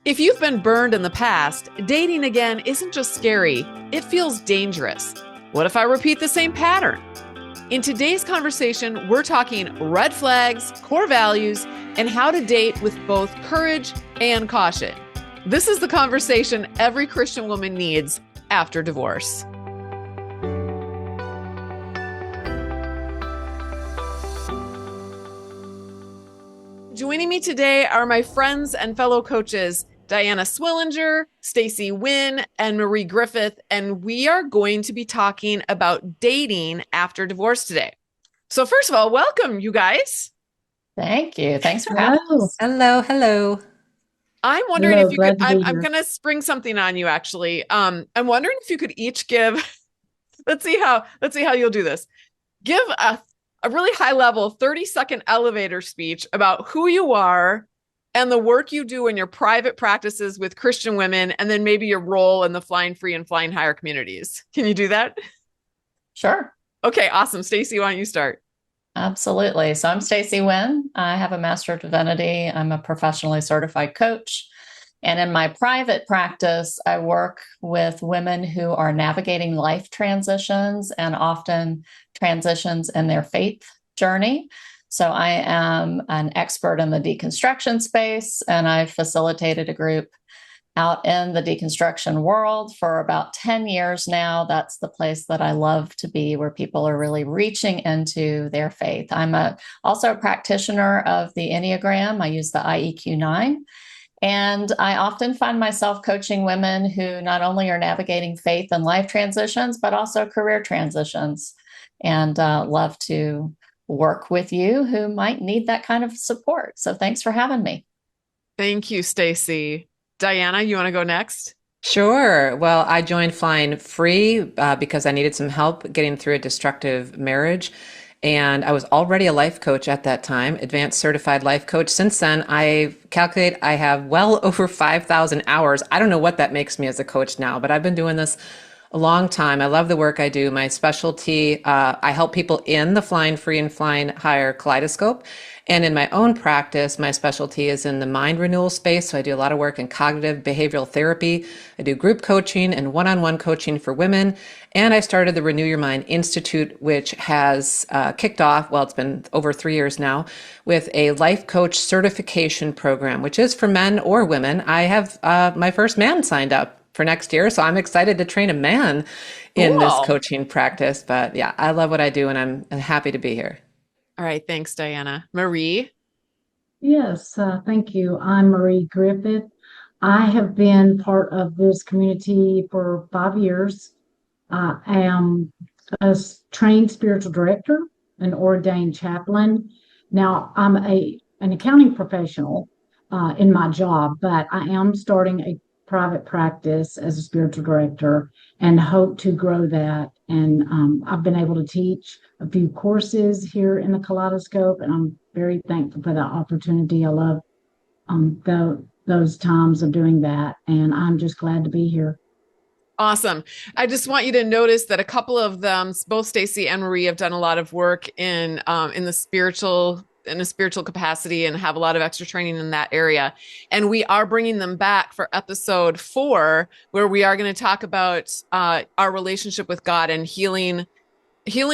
If you've been burned in the past, dating again isn't just scary, it feels dangerous. What if I repeat the same pattern? In today's conversation, we're talking red flags, core values, and how to date with both courage and caution. This is the conversation every Christian woman needs after divorce. Joining me today are my friends and fellow coaches, Diana Swillinger, Stacey Wynn, and Marie Griffith, and we are going to be talking about dating after divorce today. So first of all, welcome, you guys. Thank you. Thanks for having us. Hello, hello. I'm wondering if you could, glad to be I'm here. going to spring something on you, actually. I'm wondering if you could each give, let's see how you'll do this. Give a really high level 30-second elevator speech about who you are and the work you do in your private practices with Christian women, and then maybe your role in the Flying Free and Flying Higher communities. Can you do that? Sure. Okay, awesome. Stacey, why don't you start? Absolutely. So I'm Stacey Wynn. I have a Master of Divinity. I'm a professionally certified coach. And in my private practice, I work with women who are navigating life transitions and often transitions in their faith journey. So I am an expert in the deconstruction space, and I've facilitated a group out in the deconstruction world for about 10 years now. That's the place that I love to be, where people are really reaching into their faith. I'm also a practitioner of the Enneagram. I use the IEQ-9. And I often find myself coaching women who not only are navigating faith and life transitions, but also career transitions, and love to work with you who might need that kind of support. So thanks for having me. Thank you, Stacey. Diana, you want to go next? Sure. Well, I joined Flying Free because I needed some help getting through a destructive marriage. And I was already a life coach at that time, advanced certified life coach. Since then, I calculate I have well over 5,000 hours. I don't know what that makes me as a coach now, but I've been doing this a long time. I love the work I do. My specialty, I help people in the Flying Free and Flying Higher kaleidoscope. And in my own practice, my specialty is in the mind renewal space. So I do a lot of work in cognitive behavioral therapy. I do group coaching and one-on-one coaching for women. And I started the Renew Your Mind Institute, which has kicked off, well, it's been over 3 years now, with a life coach certification program, which is for men or women. I have my first man signed up for next year. So I'm excited to train a man in this Cool. coaching practice. But yeah, I love what I do, and I'm happy to be here. All right, thanks, Diana. Marie? Yes, thank you. I'm Marie Griffith. I have been part of this community for 5 years. I am trained spiritual director, an ordained chaplain. Now, I'm an accounting professional in my job, but I am starting a private practice as a spiritual director and hope to grow that. And I've been able to teach a few courses here in the Kaleidoscope, and I'm very thankful for that opportunity. I love those times of doing that, and I'm just glad to be here. Awesome. I just want you to notice that a couple of them, both Stacey and Marie, have done a lot of work in a spiritual capacity and have a lot of extra training in that area. And we are bringing them back for episode 4, where we are going to talk about our relationship with God and healing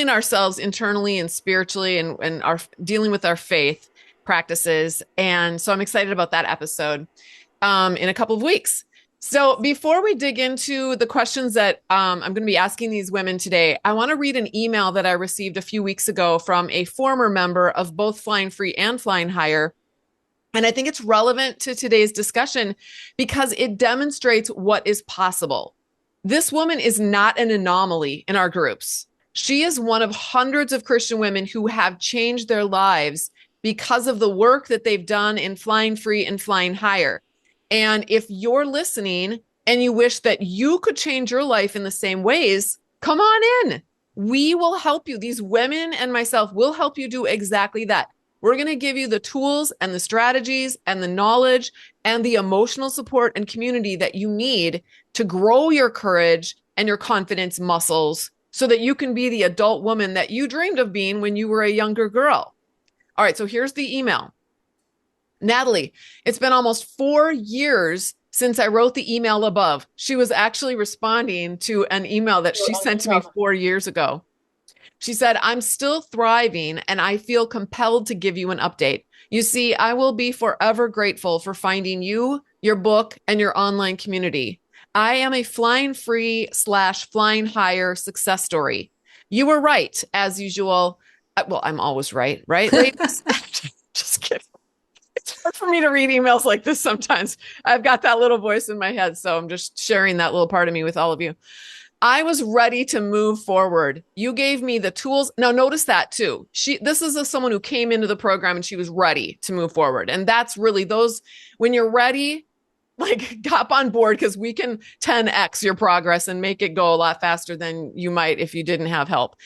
ourselves internally and spiritually, and our dealing with our faith practices. And so I'm excited about that episode in a couple of weeks. So before we dig into the questions that I'm going to be asking these women today, I want to read an email that I received a few weeks ago from a former member of both Flying Free and Flying Higher. And I think it's relevant to today's discussion because it demonstrates what is possible. This woman is not an anomaly in our groups. She is one of hundreds of Christian women who have changed their lives because of the work that they've done in Flying Free and Flying Higher. And if you're listening and you wish that you could change your life in the same ways, come on in. We will help you. These women and myself will help you do exactly that. We're going to give you the tools and the strategies and the knowledge and the emotional support and community that you need to grow your courage and your confidence muscles so that you can be the adult woman that you dreamed of being when you were a younger girl. All right, so here's the email. Natalie, it's been almost 4 years since I wrote the email above. She was actually responding to an email that she sent to me 4 years ago. She said, I'm still thriving and I feel compelled to give you an update. You see, I will be forever grateful for finding you, your book, and your online community. I am a flying free / flying higher success story. You were right, as usual. Well, I'm always right, ladies? Just kidding. It's hard for me to read emails like this sometimes. I've got that little voice in my head, so I'm just sharing that little part of me with all of you. I was ready to move forward. You gave me the tools. Now, notice that too. This is someone who came into the program and she was ready to move forward. And that's really those, when you're ready, like hop on board because we can 10x your progress and make it go a lot faster than you might if you didn't have help.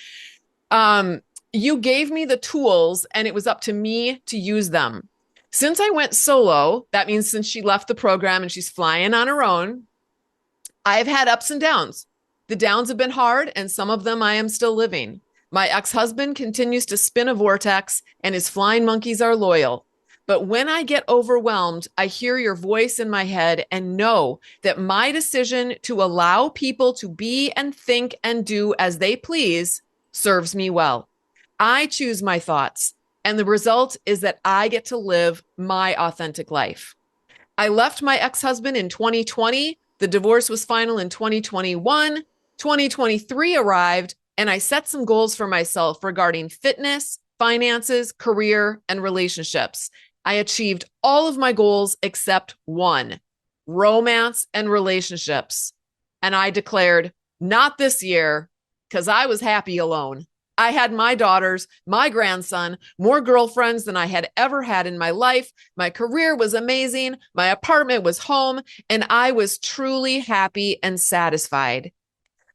You gave me the tools and it was up to me to use them. Since I went solo, that means since she left the program and she's flying on her own, I've had ups and downs. The downs have been hard, and some of them I am still living. My ex-husband continues to spin a vortex, and his flying monkeys are loyal. But when I get overwhelmed, I hear your voice in my head and know that my decision to allow people to be and think and do as they please serves me well. I choose my thoughts, and the result is that I get to live my authentic life. I left my ex-husband in 2020. The divorce was final in 2021. 2023 arrived, and I set some goals for myself regarding fitness, finances, career, and relationships. I achieved all of my goals except one, romance and relationships. And I declared, not this year, because I was happy alone. I had my daughters, my grandson, more girlfriends than I had ever had in my life. My career was amazing. My apartment was home, and I was truly happy and satisfied.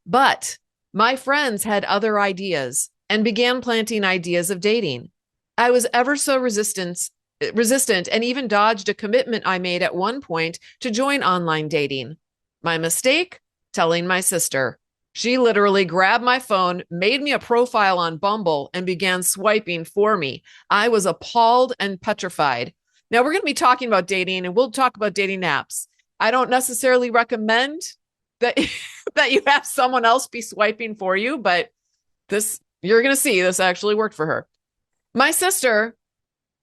But my friends had other ideas and began planting ideas of dating. I was ever so resistant and even dodged a commitment I made at one point to join online dating. My mistake? Telling my sister. She literally grabbed my phone, made me a profile on Bumble, and began swiping for me. I was appalled and petrified. Now, we're going to be talking about dating, and we'll talk about dating apps. I don't necessarily recommend that, that you have someone else be swiping for you, but you're going to see this actually worked for her. My sister,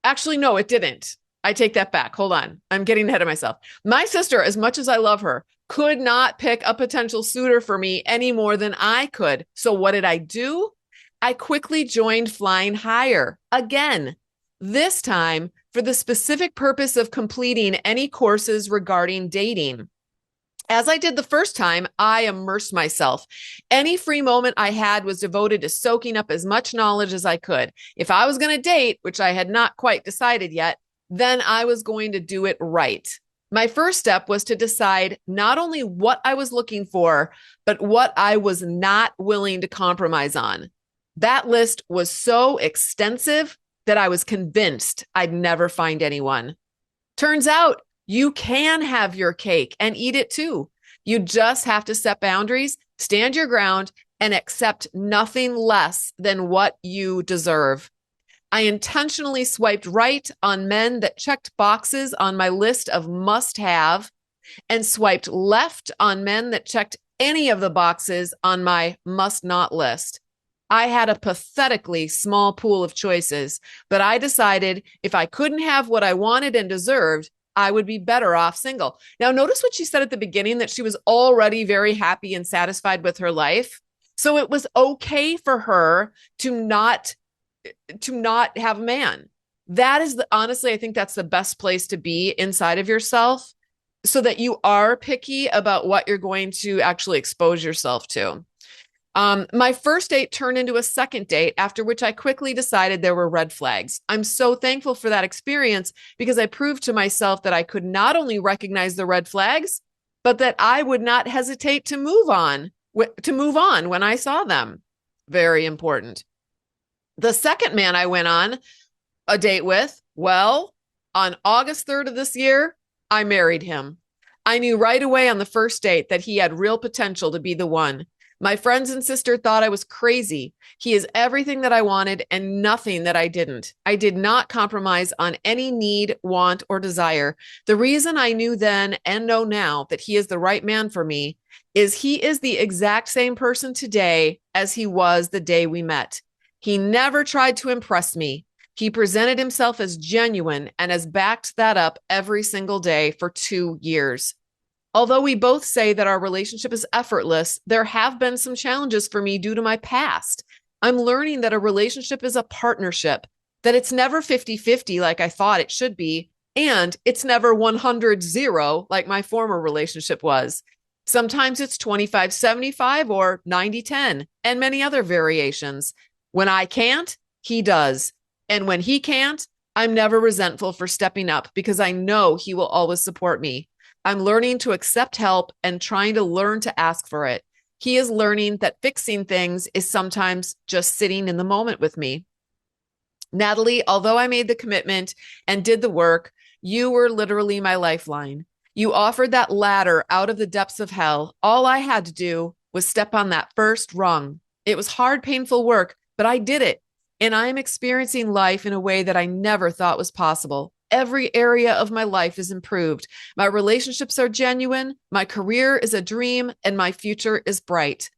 actually, no, it didn't. I take that back. Hold on. I'm getting ahead of myself. My sister, as much as I love her, could not pick a potential suitor for me any more than I could. So what did I do? I quickly joined Flying Higher again, this time for the specific purpose of completing any courses regarding dating. As I did the first time, I immersed myself. Any free moment I had was devoted to soaking up as much knowledge as I could. If I was going to date, which I had not quite decided yet, then I was going to do it right. My first step was to decide not only what I was looking for, but what I was not willing to compromise on. That list was so extensive that I was convinced I'd never find anyone. Turns out you can have your cake and eat it too. You just have to set boundaries, stand your ground, and accept nothing less than what you deserve. I intentionally swiped right on men that checked boxes on my list of must-have and swiped left on men that checked any of the boxes on my must-not list. I had a pathetically small pool of choices, but I decided if I couldn't have what I wanted and deserved, I would be better off single. Now, notice what she said at the beginning, that she was already very happy and satisfied with her life. So it was okay for her to not have a man. That is honestly, I think that's the best place to be inside of yourself so that you are picky about what you're going to actually expose yourself to. My first date turned into a second date, after which I quickly decided there were red flags. I'm so thankful for that experience because I proved to myself that I could not only recognize the red flags, but that I would not hesitate to move on when I saw them. Very important. The second man I went on a date with, well, on August 3rd of this year, I married him. I knew right away on the first date that he had real potential to be the one. My friends and sister thought I was crazy. He is everything that I wanted and nothing that I didn't. I did not compromise on any need, want, or desire. The reason I knew then and know now that he is the right man for me is he is the exact same person today as he was the day we met. He never tried to impress me. He presented himself as genuine and has backed that up every single day for 2 years. Although we both say that our relationship is effortless, there have been some challenges for me due to my past. I'm learning that a relationship is a partnership, that it's never 50-50 like I thought it should be, and it's never 100-0 like my former relationship was. Sometimes it's 25-75 or 90-10, and many other variations. When I can't, he does. And when he can't, I'm never resentful for stepping up because I know he will always support me. I'm learning to accept help and trying to learn to ask for it. He is learning that fixing things is sometimes just sitting in the moment with me. Natalie, although I made the commitment and did the work, you were literally my lifeline. You offered that ladder out of the depths of hell. All I had to do was step on that first rung. It was hard, painful work, but I did it. And I am experiencing life in a way that I never thought was possible. Every area of my life is improved. My relationships are genuine. My career is a dream, and my future is bright.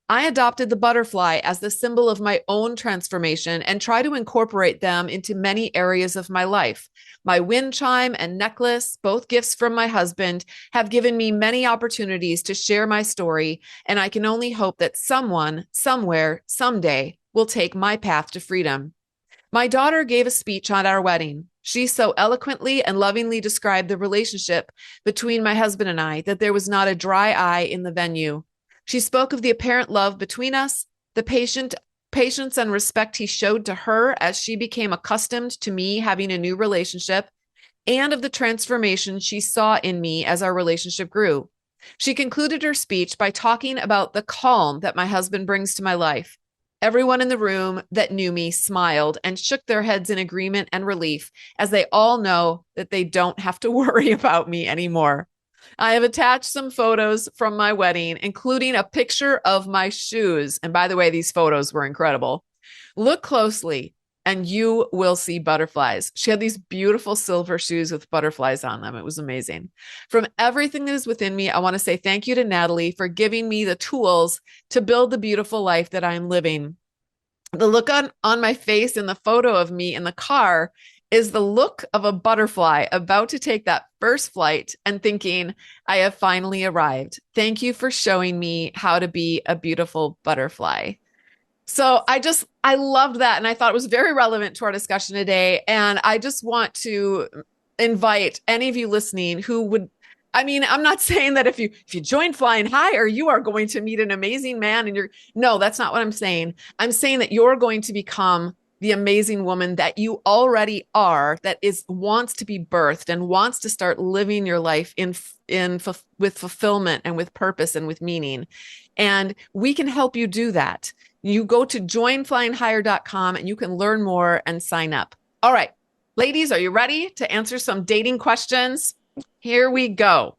I adopted the butterfly as the symbol of my own transformation and try to incorporate them into many areas of my life. My wind chime and necklace, both gifts from my husband, have given me many opportunities to share my story, and I can only hope that someone, somewhere, someday will take my path to freedom. My daughter gave a speech on our wedding. She so eloquently and lovingly described the relationship between my husband and I that there was not a dry eye in the venue. She spoke of the apparent love between us, the patience and respect he showed to her as she became accustomed to me having a new relationship, and of the transformation she saw in me as our relationship grew. She concluded her speech by talking about the calm that my husband brings to my life. Everyone in the room that knew me smiled and shook their heads in agreement and relief, as they all know that they don't have to worry about me anymore. I have attached some photos from my wedding, including a picture of my shoes. And by the way, these photos were incredible. Look closely and you will see butterflies. She had these beautiful silver shoes with butterflies on them. It was amazing. From everything that is within me, I want to say thank you to Natalie for giving me the tools to build the beautiful life that I'm living. The look on my face in the photo of me in the car is the look of a butterfly about to take that first flight and thinking, I have finally arrived. Thank you for showing me how to be a beautiful butterfly. So I loved that. And I thought it was very relevant to our discussion today. And I just want to invite any of you listening who would, I'm not saying that if you join Flying Higher, you are going to meet an amazing man and no, that's not what I'm saying. I'm saying that you're going to become the amazing woman that you already are, that wants to be birthed and wants to start living your life with fulfillment and with purpose and with meaning. And we can help you do that. You go to joinflyinghigher.com and you can learn more and sign up. All right, ladies, are you ready to answer some dating questions? Here we go.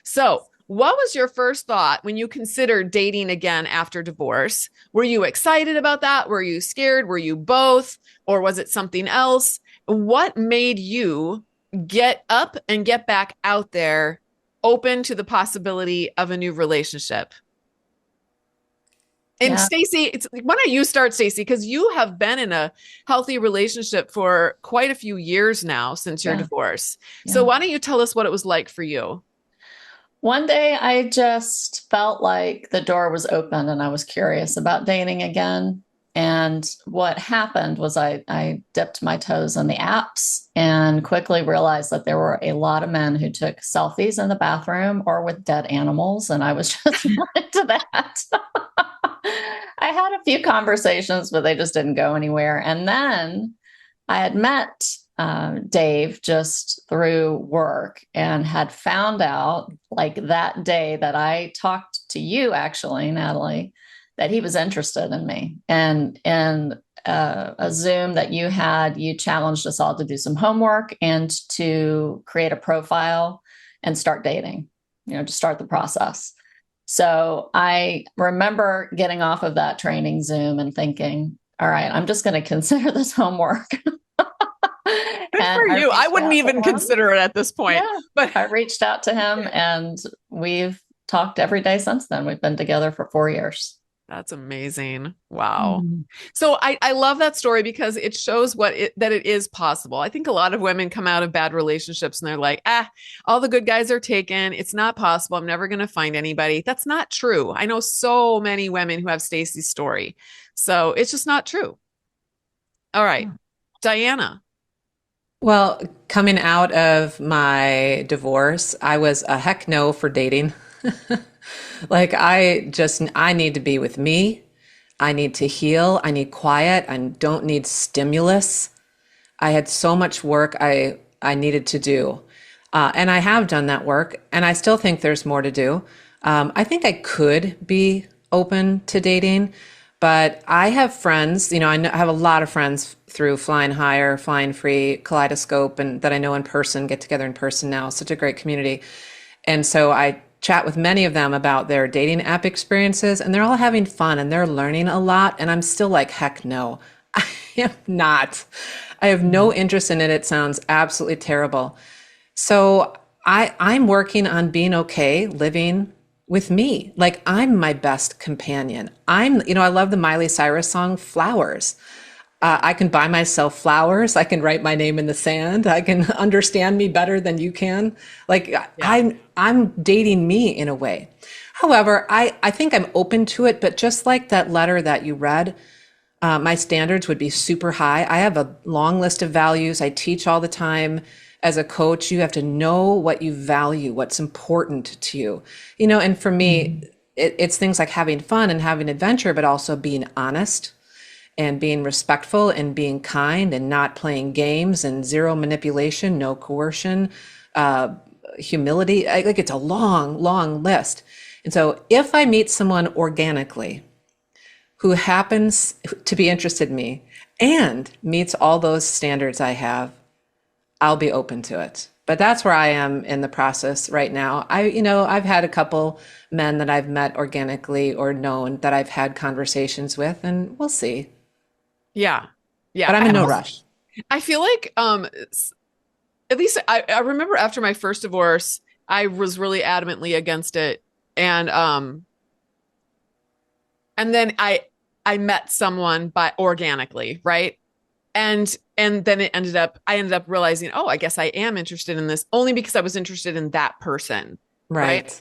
So, what was your first thought when you considered dating again after divorce? Were you excited about that? Were you scared? Were you both? Or was it something else? What made you get up and get back out there, open to the possibility of a new relationship? And Yeah. Stacey, why don't you start, Stacey? Because you have been in a healthy relationship for quite a few years now since your divorce. So why don't you tell us what it was like for you? One day I just felt like the door was open and I was curious about dating again. And what happened was I dipped my toes in the apps and quickly realized that there were a lot of men who took selfies in the bathroom or with dead animals. And I was just not into that. I had a few conversations, but they just didn't go anywhere. And then I had met Dave just through work and had found out like that day that I talked to you, actually, Natalie, that he was interested in me. And a Zoom that you challenged us all to do some homework and to create a profile and start dating, to start the process. So I remember getting off of that training Zoom and thinking, all right, I'm just going to consider this homework. Good for you. I wouldn't even consider it at this point. Yeah, but I reached out to him and we've talked every day since then. We've been together for 4 years. That's amazing. Wow. So I love that story because it shows that it is possible. I think a lot of women come out of bad relationships and they're like, all the good guys are taken. It's not possible. I'm never going to find anybody. That's not true. I know so many women who have Stacey's story. So it's just not true. All right. Diana. Well, coming out of my divorce, I was a heck no for dating. Like I need to be with me. I need to heal. I need quiet. I don't need stimulus. I had so much work I needed to do. And I have done that work and I still think there's more to do. I think I could be open to dating, but I have friends, I have a lot of friends through Flying Higher, Flying Free, Kaleidoscope, and that I know in person, get together in person now. Such a great community. And so I chat with many of them about their dating app experiences, and they're all having fun and they're learning a lot. And I'm still like, heck no, I am not. I have no interest in it. It sounds absolutely terrible. So I'm working on being okay living with me. Like I'm my best companion. I love the Miley Cyrus song, Flowers. I can buy myself flowers. I can write my name in the sand. I can understand me better than you can. Like yeah. I'm dating me in a way. However, I think I'm open to it, but just like that letter that you read, my standards would be super high. I have a long list of values. I teach all the time. As a coach, you have to know what you value, what's important to you. And for me, it's things like having fun and having adventure, but also being honest and being respectful and being kind and not playing games and zero manipulation, no coercion, humility. Like it's a long, long list. And so if I meet someone organically who happens to be interested in me and meets all those standards I have, I'll be open to it. But that's where I am in the process right now. I've had a couple men that I've met organically or known that I've had conversations with, and we'll see. Yeah. Yeah. But I'm in no rush. I feel like, at least I remember after my first divorce, I was really adamantly against it. And then I met someone organically, right? And then I ended up realizing, I guess I am interested in this only because I was interested in that person. Right.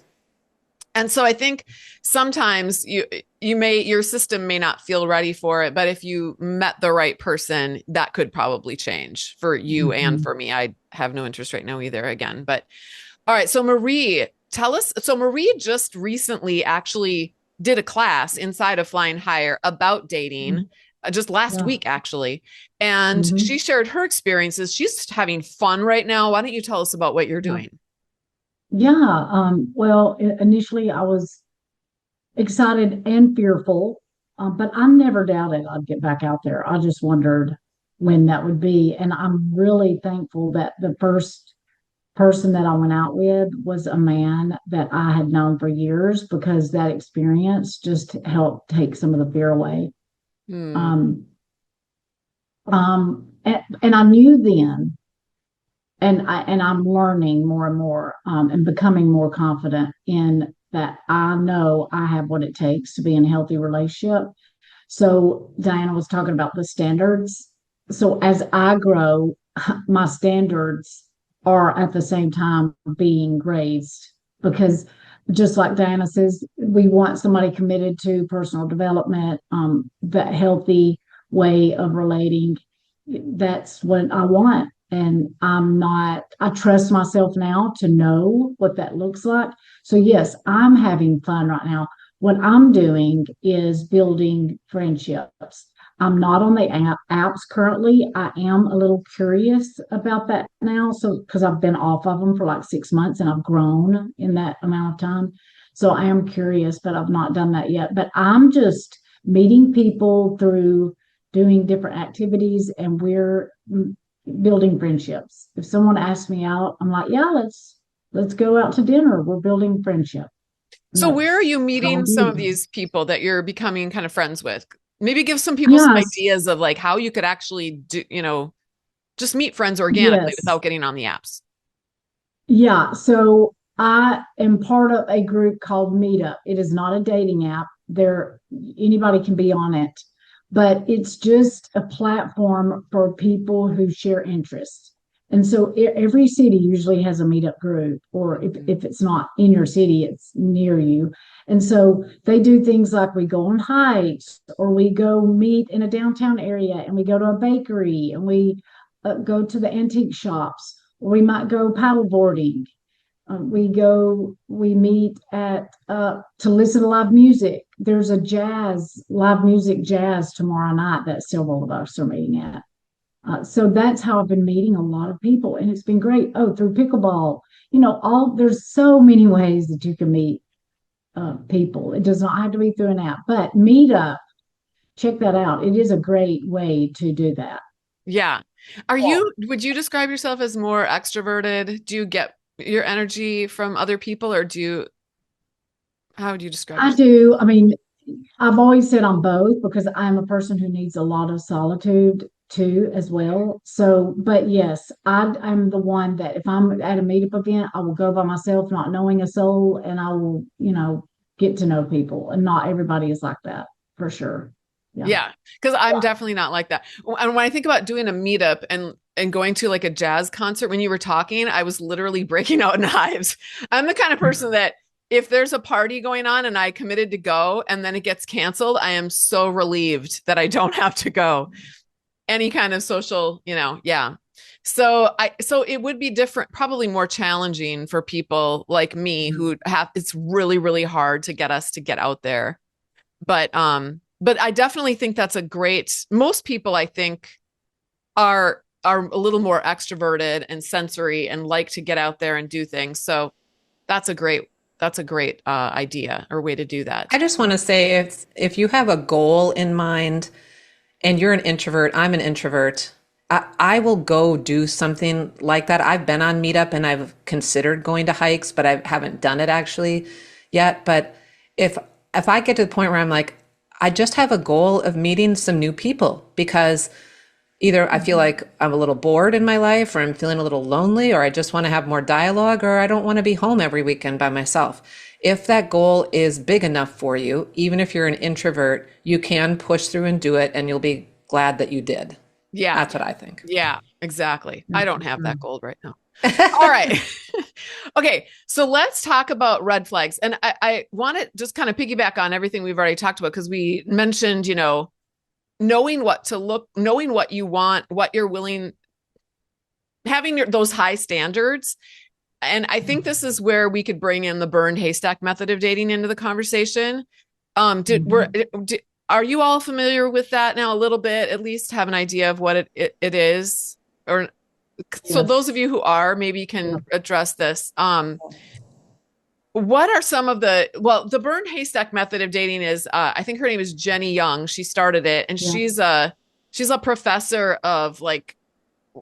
And so I think sometimes your system may not feel ready for it, but if you met the right person, that could probably change for you and for me. I have no interest right now either again, but all right. So Marie, tell us. So Marie just recently actually did a class inside of Flying Higher about dating. Just last week, actually. And she shared her experiences. She's having fun right now. Why don't you tell us about what you're doing? Yeah. Well, initially I was excited and fearful, but I never doubted I'd get back out there. I just wondered when that would be. And I'm really thankful that the first person that I went out with was a man that I had known for years, because that experience just helped take some of the fear away. And I knew then, and I'm learning more and more, and becoming more confident in that. I know I have what it takes to be in a healthy relationship. So Diana was talking about the standards. So as I grow, my standards are at the same time being raised, because just like Diana says, we want somebody committed to personal development, that healthy way of relating. That's what I want. And I trust myself now to know what that looks like. So yes, I'm having fun right now. What I'm doing is building friendships. I'm not on the apps currently. I am a little curious about that now. So, because I've been off of them for like 6 months and I've grown in that amount of time. So I am curious, but I've not done that yet. But I'm just meeting people through doing different activities, and we're building friendships. If someone asks me out, I'm like, yeah, let's go out to dinner. We're building friendship. So where are Yes. you meeting some of Hallelujah. these people that you're becoming kind of friends with? Maybe give some people some Yes. ideas of like how you could actually do, just meet friends organically Yes. without getting on the apps. Yeah. So I am part of a group called Meetup. It is not a dating app. There, anybody can be on it, but it's just a platform for people who share interests. And so every city usually has a meetup group, or if it's not in your city, it's near you. And so they do things like we go on hikes, or we go meet in a downtown area, and we go to a bakery, and we go to the antique shops. We might go paddleboarding. We meet at to listen to live music. There's a live music jazz tomorrow night that several of us are meeting at. So that's how I've been meeting a lot of people, and it's been great. Oh, through pickleball, there's so many ways that you can meet people. It does not have to be through an app, but Meetup, check that out. It is a great way to do that. Yeah. Would you describe yourself as more extroverted? Do you get your energy from other people or how would you describe I yourself? do. I mean, I've always said I'm both because I'm a person who needs a lot of solitude too, as well. So, but yes, I'm the one that if I'm at a meetup event, I will go by myself, not knowing a soul, and I will, get to know people. And not everybody is like that for sure. Yeah. Yeah, because I'm definitely not like that. And when I think about doing a meetup and going to like a jazz concert, when you were talking, I was literally breaking out in hives. I'm the kind of person that if there's a party going on and I committed to go and then it gets canceled, I am so relieved that I don't have to go. Any kind of social, yeah. So it would be different, probably more challenging for people like me who have it's really, really hard to get us to get out there. But I definitely think that's most people I think are a little more extroverted and sensory and like to get out there and do things. So that's a great idea or way to do that. I just want to say if you have a goal in mind and you're an introvert, I'm an introvert, I will go do something like that. I've been on Meetup and I've considered going to hikes, but I haven't done it actually yet. But if I get to the point where I'm like, I just have a goal of meeting some new people because either I feel like I'm a little bored in my life or I'm feeling a little lonely or I just want to have more dialogue or I don't want to be home every weekend by myself. If that goal is big enough for you, even if you're an introvert, you can push through and do it and you'll be glad that you did. Yeah. That's what I think. Yeah, exactly. I don't have that goal right now. All right. Okay. So let's talk about red flags. And I want to just kind of piggyback on everything we've already talked about because we mentioned, knowing knowing what you want, what you're willing, having those high standards. And I think this is where we could bring in the burn haystack method of dating into the conversation. Are you all familiar with that now? A little bit, at least have an idea of what it is, or so those of you who are maybe can address this. What are some of the burn haystack method of dating is, I think her name is Jenny Young. She started it and she's a professor of like,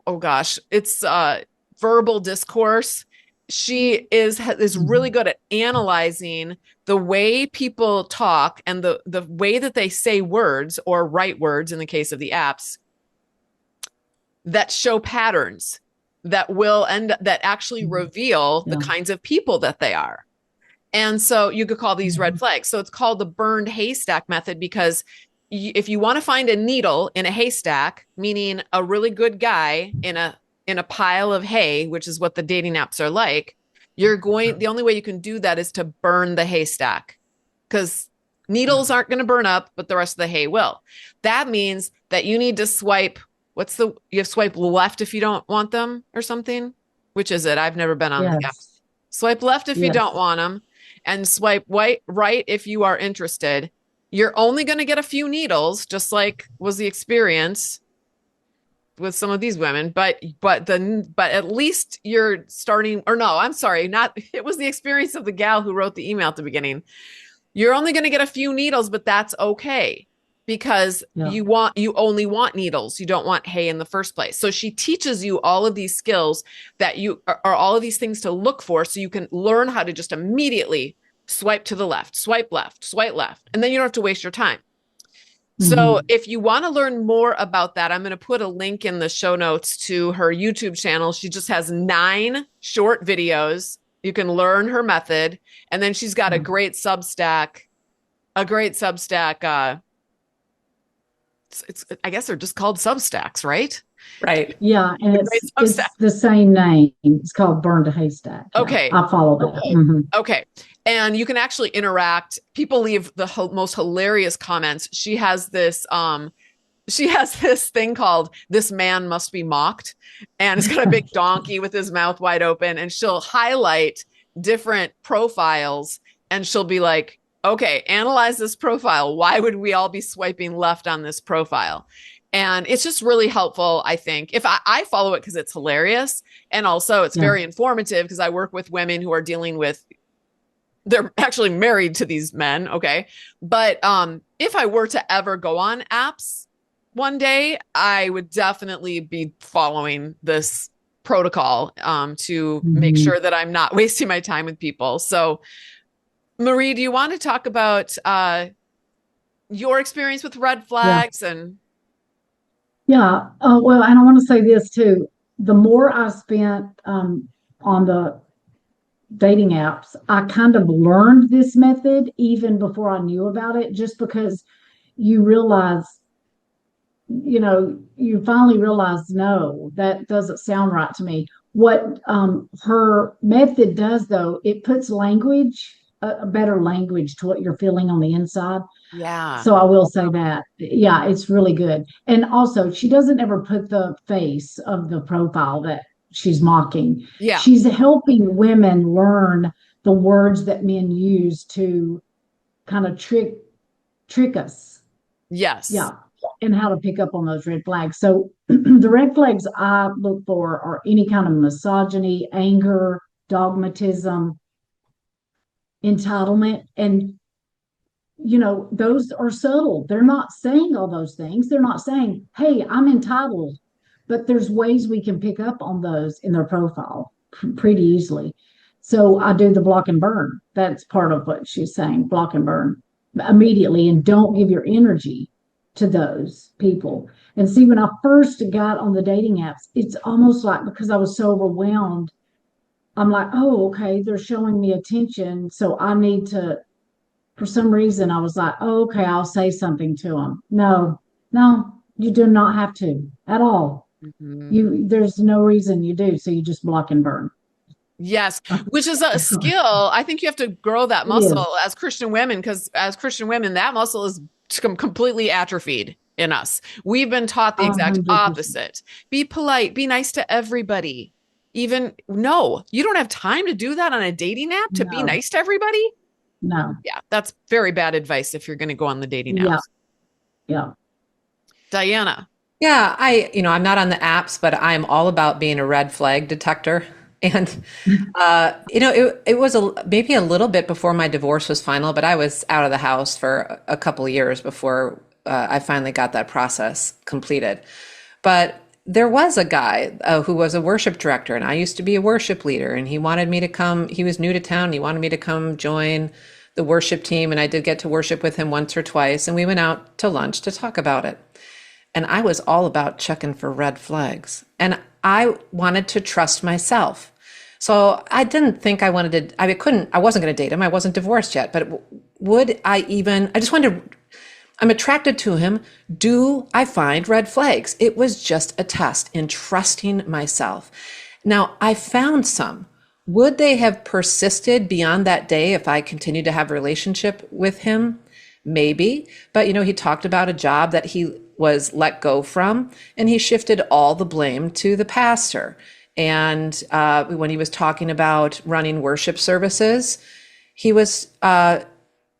oh gosh, it's verbal discourse. She is really good at analyzing the way people talk and the way that they say words or write words in the case of the apps that show patterns that actually reveal the kinds of people that they are. And so you could call these red flags. So it's called the burned haystack method because if you want to find a needle in a haystack, meaning a really good guy in a pile of hay, which is what the dating apps are like, the only way you can do that is to burn the haystack because needles aren't going to burn up, but the rest of the hay will. That means that you need to swipe. You have swipe left if you don't want them or something. Which is it? I've never been on the apps. Swipe left if you don't want them and swipe right if you are interested. You're only going to get a few needles, just like was the experience with some of these women, but at least you're starting, or no, I'm sorry, it was the experience of the gal who wrote the email at the beginning. You're only going to get a few needles, but that's okay because you only want needles. You don't want hay in the first place. So she teaches you all of these skills that are all of these things to look for so you can learn how to just immediately swipe to the left, swipe left, and then you don't have to waste your time. So Mhm. if you want to learn more about that, I'm going to put a link in the show notes to her YouTube channel. She just has 9 short videos. You can learn her method. And then she's got a great Substack, I guess they're just called Substacks, right? Right. Yeah, and A great it's Substack. the same name. It's called Burn the Haystack. Yeah, Okay. I follow that. Mhm. Okay. And you can actually interact. People leave the most hilarious comments. She has this thing called "This Man Must Be Mocked," and it's got a big donkey with his mouth wide open, and she'll highlight different profiles, and she'll be like, okay, analyze this profile. Why would we all be swiping left on this profile? And it's just really helpful, I think. If I follow it because it's hilarious, and also it's very informative because I work with women who are dealing with, they're actually married to these men. Okay. But if I were to ever go on apps one day, I would definitely be following this protocol to make sure that I'm not wasting my time with people. So, Marie, do you want to talk about your experience with red flags? And Yeah. Well, and I want to say this too. The more I spent on the dating apps, I kind of learned this method even before I knew about it, just because you realize, you finally realize, no, that doesn't sound right to me. What her method does, though, it puts a better language to what you're feeling on the inside. yeah, So I will say that, yeah, it's really good. And also, she doesn't ever put the face of the profile that she's mocking. yeah, She's helping women learn the words that men use to kind of trick us. yes, Yeah. And how to pick up on those red flags. So the red flags I look for are any kind of misogyny, anger, dogmatism, entitlement. And those are subtle. They're not saying all those things. They're not saying, hey, I'm entitled. But there's ways we can pick up on those in their profile pretty easily. So I do the block and burn. That's part of what she's saying, block and burn immediately, and don't give your energy to those people. And see, when I first got on the dating apps, it's almost like, because I was so overwhelmed, I'm like, oh, okay, they're showing me attention. So I need to, for some reason, I was like, oh, okay, I'll say something to them. No, no, you do not have to at all. Mhm. There's no reason you do. So you just block and burn. Yes, which is a skill. I think you have to grow that It is. muscle as Christian women, because as Christian women, that muscle is completely atrophied in us. We've been taught the exact 100%. opposite. Be polite, be nice to everybody. Even no, you don't have time to do that on a dating app to be No, nice to everybody. no. Yeah, that's very bad advice if you're going to go on the dating Yeah, apps. yeah. Diana. Yeah, I'm not on the apps, but I'm all about being a red flag detector. And, it was maybe a little bit before my divorce was final, but I was out of the house for a couple of years before I finally got that process completed. But there was a guy who was a worship director, and I used to be a worship leader, and he wanted me to come. He was new to town. He wanted me to come join the worship team, and I did get to worship with him once or twice, and we went out to lunch to talk about it. And I was all about checking for red flags. And I wanted to trust myself. So I didn't think I wanted to, I wasn't going to date him. I wasn't divorced yet, but I just wanted to, I'm attracted to him. Do I find red flags? It was just a test in trusting myself. Now I found some. Would they have persisted beyond that day if I continued to have a relationship with him? Maybe, but he talked about a job that he was let go from, and he shifted all the blame to the pastor. And when he was talking about running worship services, he was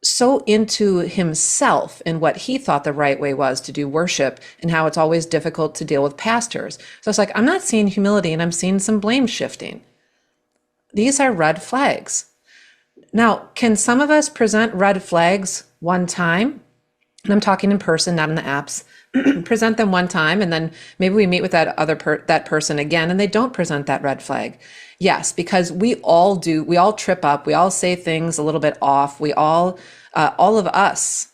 so into himself and what he thought the right way was to do worship, and how it's always difficult to deal with pastors. So it's like, I'm not seeing humility, and I'm seeing some blame shifting. These are red flags. Now, can some of us present red flags one time? And I'm talking in person, not in the apps. present them one time, and then maybe we meet with that person again and they don't present that red flag. Yes, because we all trip up, we all say things a little bit off. We all of us,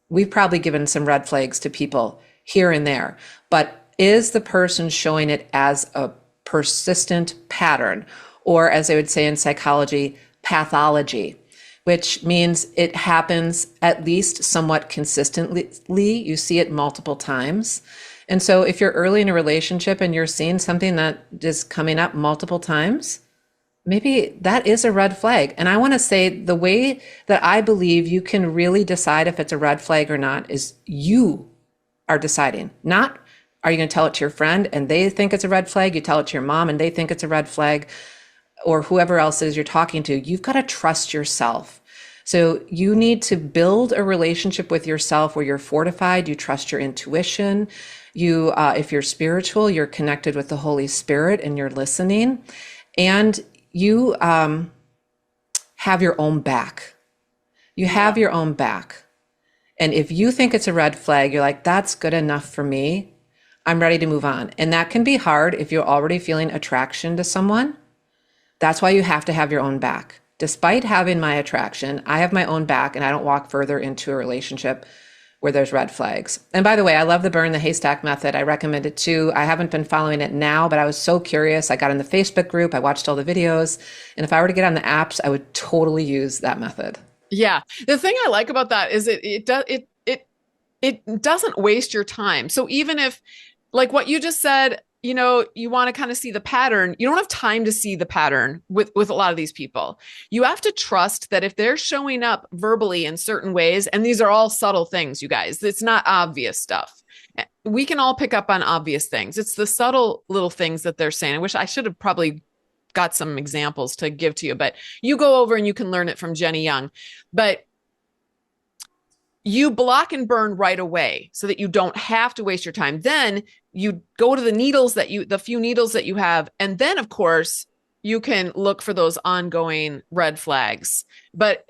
we've probably given some red flags to people here and there, but is the person showing it as a persistent pattern, or as I would say in psychology, pathology, which means it happens at least somewhat consistently. You see it multiple times. And so if you're early in a relationship and you're seeing something that is coming up multiple times, maybe that is a red flag. And I want to say the way that I believe you can really decide if it's a red flag or not is you are deciding. Not, are you going to tell it to your friend and they think it's a red flag? You tell it to your mom and they think it's a red flag, or whoever else it is you're talking to. You've got to trust yourself. So you need to build a relationship with yourself where you're fortified, you trust your intuition. You, if you're spiritual, you're connected with the Holy Spirit and you're listening, and you have your own back. You have your own back. And if you think it's a red flag, you're like, that's good enough for me. I'm ready to move on. And that can be hard if you're already feeling attraction to someone. That's why you have to have your own back. Despite having my attraction, I have my own back, and I don't walk further into a relationship where there's red flags. And by the way, I love the Burn the Haystack Method. I recommend it too. I haven't been following it now, but I was so curious. I got in the Facebook group, I watched all the videos, and if I were to get on the apps, I would totally use that method. Yeah. The thing I like about that is it doesn't waste your time. So even if, like what you just said, you know, you want to kind of see the pattern, you don't have time to see the pattern with a lot of these people. You have to trust that if they're showing up verbally in certain ways, and these are all subtle things, you guys, it's not obvious stuff. We can all pick up on obvious things. It's the subtle little things that they're saying. I wish I should have probably got some examples to give to you, but you go over and you can learn it from Jenny Young. But you block and burn right away so that you don't have to waste your time. Then you go to the few needles that you have. And then of course you can look for those ongoing red flags. But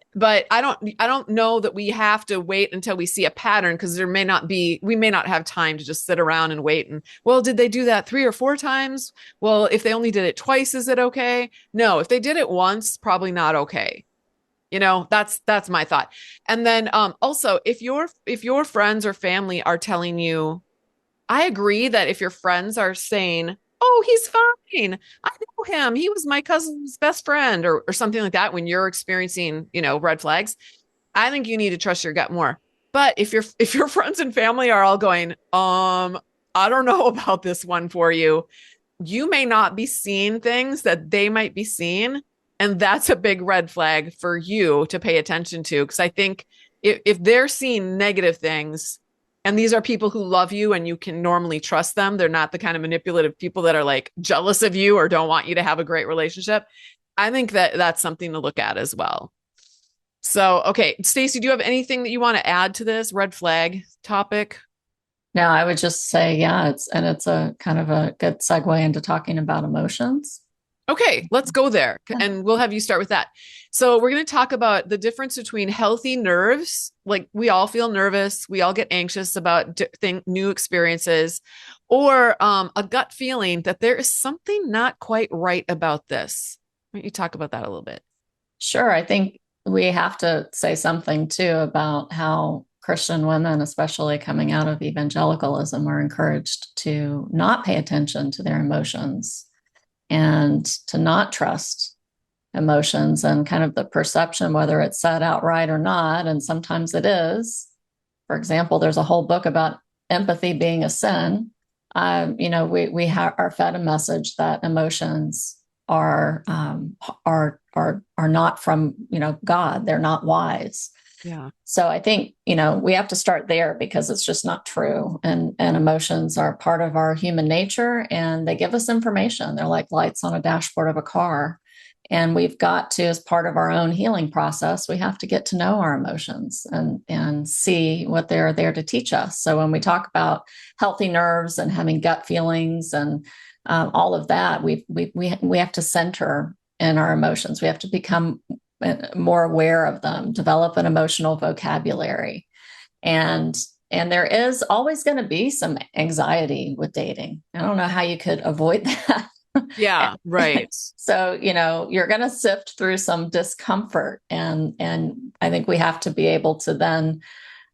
I don't know that we have to wait until we see a pattern, because we may not have time to just sit around and wait. And, well, did they do that 3 or 4 times? Well, if they only did it twice, is it okay? No, if they did it once, probably not okay. You know, that's my thought. And then also, if your friends or family are telling you, I agree that if your friends are saying, oh, he's fine, I know him, he was my cousin's best friend, or something like that, when you're experiencing, you know, red flags, I think you need to trust your gut more. But if your friends and family are all going, I don't know about this one for you, you may not be seeing things that they might be seeing. And that's a big red flag for you to pay attention to. Because I think if they're seeing negative things, and these are people who love you and you can normally trust them, they're not the kind of manipulative people that are like jealous of you or don't want you to have a great relationship, I think that that's something to look at as well. So, okay, Stacey, do you have anything that you want to add to this red flag topic? No, I would just say, yeah, it's a kind of a good segue into talking about emotions. Okay, let's go there, and we'll have you start with that. So we're going to talk about the difference between healthy nerves, like we all feel nervous, we all get anxious about new experiences, or a gut feeling that there is something not quite right about this. Why don't you talk about that a little bit? Sure. I think we have to say something too about how Christian women, especially coming out of evangelicalism, are encouraged to not pay attention to their emotions and to not trust emotions, and kind of the perception, whether it's said outright or not. And sometimes it is. For example, there's a whole book about empathy being a sin. We are fed a message that emotions are not from, God. They're not wise. Yeah. So I think, we have to start there, because it's just not true. And emotions are part of our human nature, and they give us information. They're like lights on a dashboard of a car. And we've got to, as part of our own healing process, we have to get to know our emotions and see what they're there to teach us. So when we talk about healthy nerves and having gut feelings and all of that, we have to center in our emotions. We have to become more aware of them, develop an emotional vocabulary. And And there is always going to be some anxiety with dating. I don't know how you could avoid that. Yeah, right. So, you're going to sift through some discomfort. And I think we have to be able to then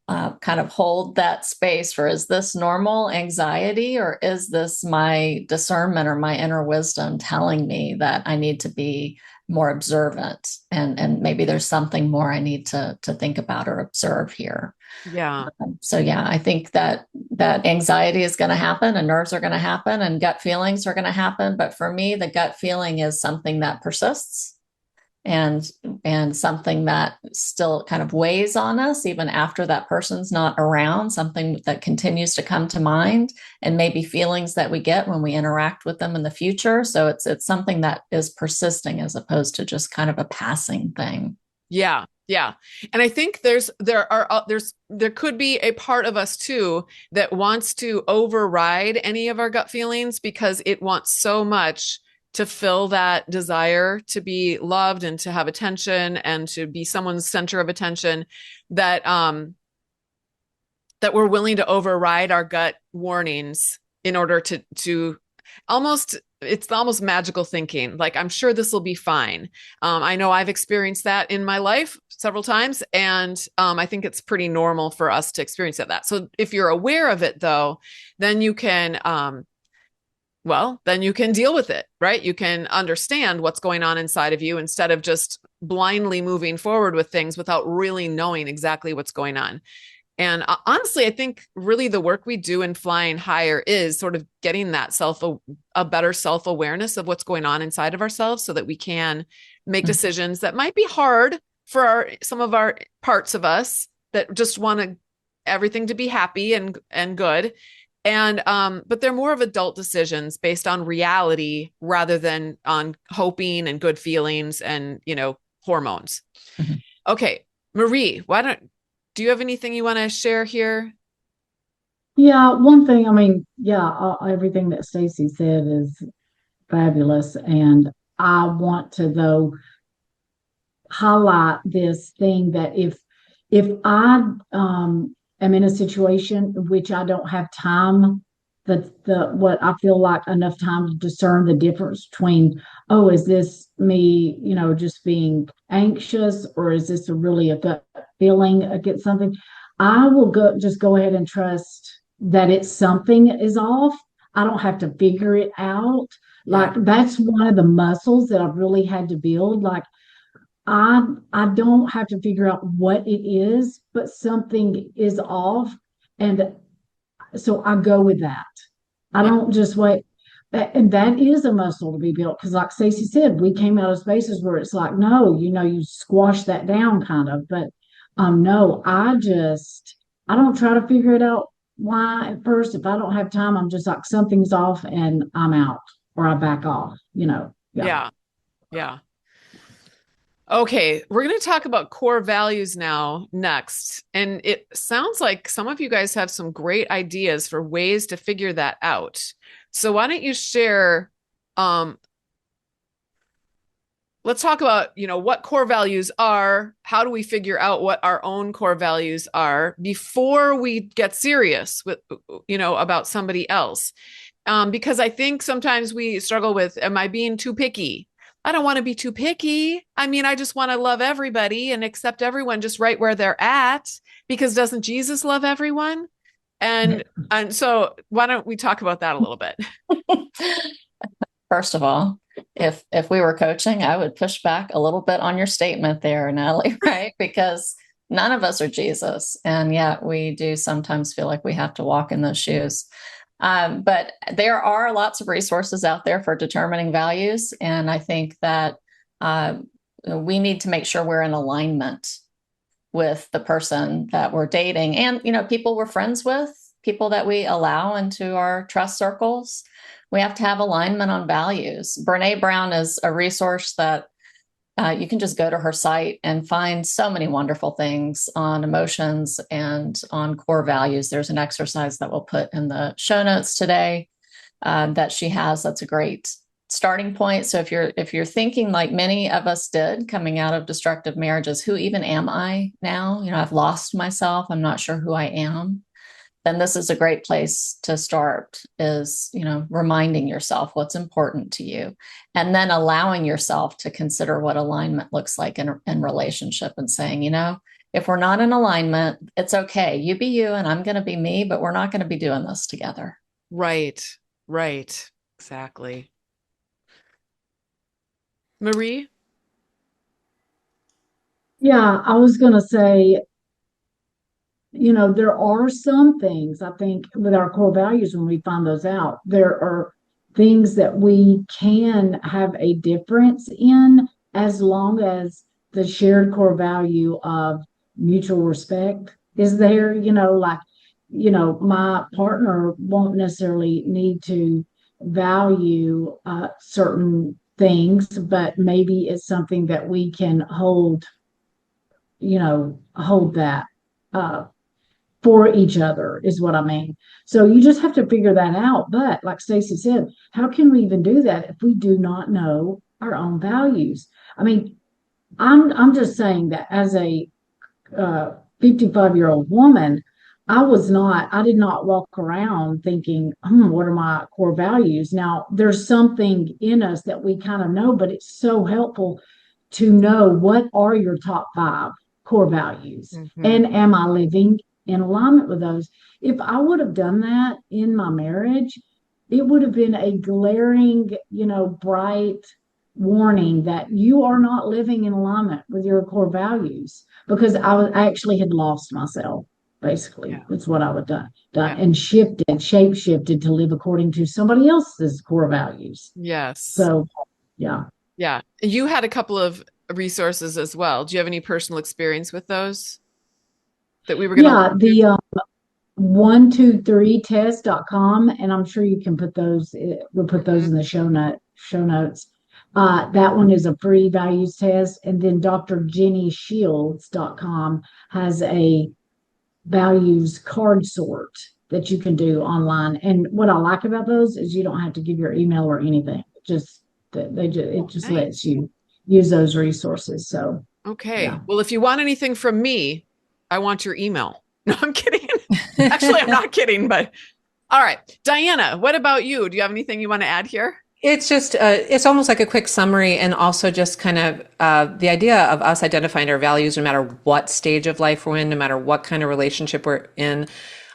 kind of hold that space for, is this normal anxiety, or is this my discernment or my inner wisdom telling me that I need to be more observant, and maybe there's something more I need to think about or observe here. Yeah. So yeah, I think that anxiety is going to happen, and nerves are going to happen, and gut feelings are going to happen. But for me, the gut feeling is something that persists, and something that still kind of weighs on us even after that person's not around, something that continues to come to mind, and maybe feelings that we get when we interact with them in the future. So it's something that is persisting as opposed to just kind of a passing thing. Yeah. Yeah. And I think there could be a part of us too that wants to override any of our gut feelings because it wants so much to fill that desire to be loved and to have attention and to be someone's center of attention, that that we're willing to override our gut warnings in order to almost, it's almost magical thinking. Like, I'm sure this will be fine. I know I've experienced that in my life several times. And I think it's pretty normal for us to experience that. So if you're aware of it though, then you can, then you can deal with it, right? You can understand what's going on inside of you instead of just blindly moving forward with things without really knowing exactly what's going on. And honestly, I think really the work we do in Flying Higher is sort of getting that a better self-awareness of what's going on inside of ourselves so that we can make decisions that might be hard for some of our parts of us that just want everything to be happy and good. And, but they're more of adult decisions based on reality rather than on hoping and good feelings and, hormones. Mm-hmm. Okay. Marie, do you have anything you want to share here? Yeah, one thing, everything that Stacey said is fabulous. And I want to, though, highlight this thing that if I am in a situation in which I don't have time, what I feel like enough time to discern the difference between, oh, is this me, just being anxious, or is this really a gut feeling against something? I will go ahead and trust that it's something is off. I don't have to figure it out. Like, that's one of the muscles that I've really had to build. Like, I don't have to figure out what it is, but something is off. And so I go with that. I don't just wait. And that is a muscle to be built. Because like Stacey said, we came out of spaces where it's like, no, you squash that down kind of. But no, I don't try to figure it out why at first. If I don't have time, I'm just like, something's off and I'm out, or I back off, Yeah. Okay, we're going to talk about core values next. And it sounds like some of you guys have some great ideas for ways to figure that out. So why don't you share, let's talk about, what core values are, how do we figure out what our own core values are before we get serious with, about somebody else. Because I think sometimes we struggle with, am I being too picky? I don't want to be too picky. I just want to love everybody and accept everyone just right where they're at, because doesn't Jesus love everyone? And so why don't we talk about that a little bit? First of all, if we were coaching, I would push back a little bit on your statement there, Natalie, right? Because none of us are Jesus. And yet we do sometimes feel like we have to walk in those shoes. But there are lots of resources out there for determining values. And I think that we need to make sure we're in alignment with the person that we're dating and, people we're friends with, people that we allow into our trust circles. We have to have alignment on values. Brene Brown is a resource that you can just go to her site and find so many wonderful things on emotions and on core values. There's an exercise that we'll put in the show notes today that she has. That's a great starting point. So if you're thinking like many of us did coming out of destructive marriages, who even am I now? I've lost myself. I'm not sure who I am. then this is a great place to start, is, reminding yourself what's important to you, and then allowing yourself to consider what alignment looks like in relationship, and saying, if we're not in alignment, it's okay. You be you and I'm going to be me, but we're not going to be doing this together. Right. Right. Exactly. Marie? Yeah, I was going to say, there are some things I think with our core values, when we find those out, there are things that we can have a difference in, as long as the shared core value of mutual respect is there. My partner won't necessarily need to value certain things, but maybe it's something that we can hold that uh, for each other, is what I mean. So you just have to figure that out. But like Stacey said, how can we even do that if we do not know our own values? I mean, I'm just saying that as a 55-year-old woman, I did not walk around thinking, what are my core values? Now, there's something in us that we kind of know, but it's so helpful to know, what are your top 5 core values? And am I living in alignment with those? If I would have done that in my marriage, it would have been a glaring, bright warning that you are not living in alignment with your core values, because I actually had lost myself. Basically, Yeah. that's what I would have done, and shape shifted to live according to somebody else's core values. Yes. So, yeah. Yeah. You had a couple of resources as well. Do you have any personal experience with those that we were going to? Yeah, the 123test.com, and I'm sure you can put those, we'll put those in the show notes. That one is a free values test. And then drjennyshields.com has a values card sort that you can do online. And what I like about those is you don't have to give your email or anything. It just lets you use those resources. So, okay. Yeah. Well, if you want anything from me, I want your email. No, I'm kidding. Actually, I'm not kidding, but all right. Diana, what about you? Do you have anything you want to add here? It's just, it's almost like a quick summary, and also just kind of the idea of us identifying our values no matter what stage of life we're in, no matter what kind of relationship we're in.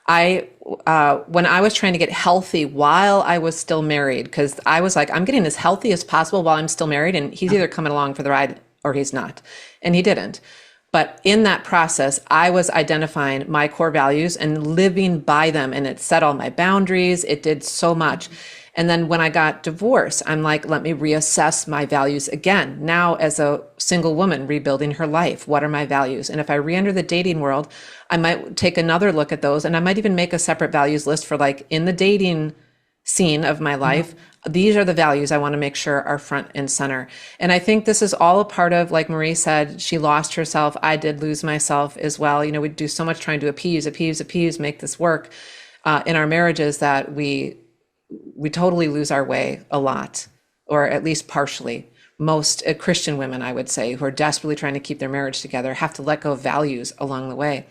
When I was trying to get healthy while I was still married, because I was like, I'm getting as healthy as possible while I'm still married, and he's either coming along for the ride or he's not. And he didn't. But in that process, I was identifying my core values and living by them, and it set all my boundaries. It did so much. And then when I got divorced, I'm like, let me reassess my values again. Now, as a single woman rebuilding her life, what are my values? And if I re-enter the dating world, I might take another look at those. And I might even make a separate values list for, like, in the dating scene of my life, these are the values I want to make sure are front and center. And I think this is all a part of, like Marie said, she lost herself. I did lose myself as well. We do so much trying to appease, make this work in our marriages, that we totally lose our way a lot, or at least partially. Most Christian women, I would say, who are desperately trying to keep their marriage together, have to let go of values along the way.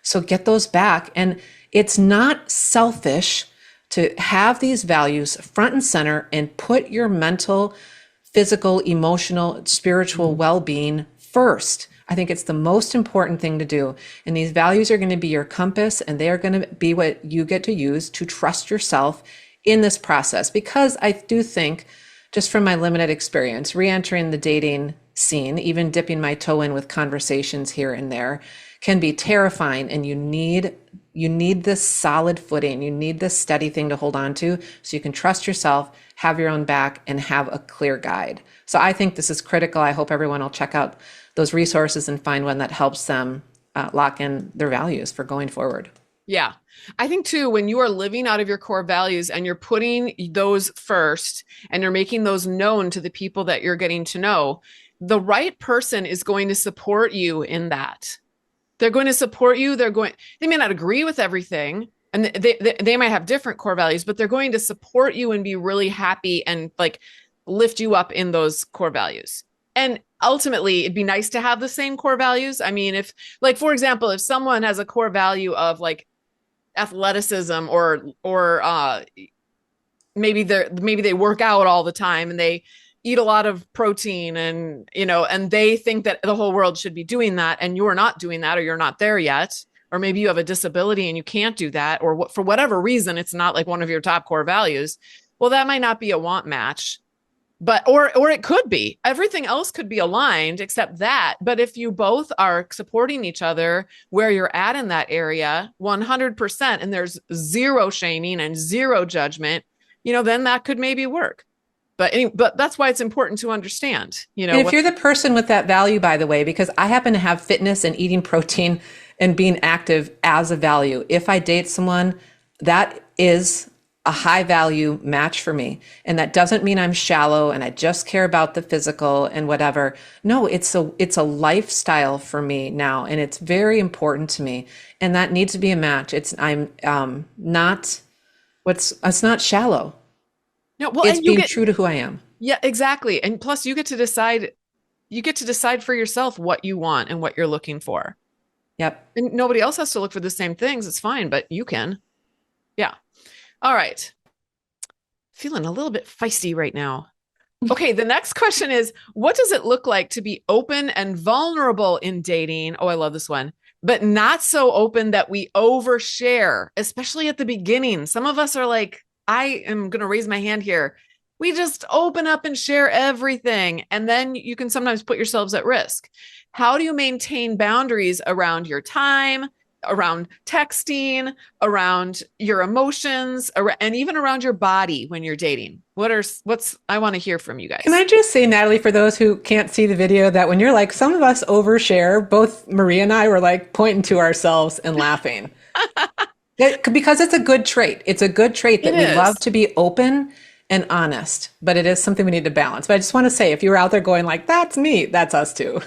So get those back. And it's not selfish to have these values front and center and put your mental, physical, emotional, spiritual well-being first. I think it's the most important thing to do. And these values are going to be your compass, and they are going to be what you get to use to trust yourself in this process. Because I do think, just from my limited experience, re-entering the dating scene, even dipping my toe in with conversations here and there, can be terrifying. And you need this solid footing. You need this steady thing to hold on to, so you can trust yourself, have your own back, and have a clear guide. So I think this is critical. I hope everyone will check out those resources and find one that helps them lock in their values for going forward. Yeah. I think too, when you are living out of your core values and you're putting those first and you're making those known to the people that you're getting to know, the right person is going to support you in that. They're going to support you. They may not agree with everything, and they might have different core values, but they're going to support you and be really happy and, like, lift you up in those core values. And ultimately, it'd be nice to have the same core values. I mean, if, like, for example, if someone has a core value of, like, athleticism or maybe they work out all the time and they eat a lot of protein and and they think that the whole world should be doing that, and you're not doing that, or you're not there yet, or maybe you have a disability and you can't do that, or for whatever reason it's not like one of your top core values. Well, that might not be a want match, but or it could be. Everything else could be aligned except that. But if you both are supporting each other where you're at in that area 100%, and there's zero shaming and zero judgment, then that could maybe work. But that's why it's important to understand, And if you're the person with that value, by the way, because I happen to have fitness and eating protein and being active as a value. If I date someone, that is a high value match for me. And that doesn't mean I'm shallow and I just care about the physical and whatever. No, it's a lifestyle for me now. And it's very important to me. And that needs to be a match. It's not shallow. No, well, it's being true to who I am. Yeah, exactly. And plus you get to decide for yourself what you want and what you're looking for. Yep. And nobody else has to look for the same things. It's fine, but you can. Yeah. All right. Feeling a little bit feisty right now. Okay, the next question is, what does it look like to be open and vulnerable in dating? Oh, I love this one. But not so open that we overshare, especially at the beginning. Some of us are like, I am going to raise my hand here. We just open up and share everything. And then you can sometimes put yourselves at risk. How do you maintain boundaries around your time, around texting, around your emotions, and even around your body when you're dating? I want to hear from you guys. Can I just say, Natalie, for those who can't see the video, that when you're like, some of us overshare, both Marie and I were like pointing to ourselves and laughing. Because it's a good trait. It's a good trait that we love to be open and honest, but it is something we need to balance. But I just want to say, if you're out there going like, that's me, that's us too.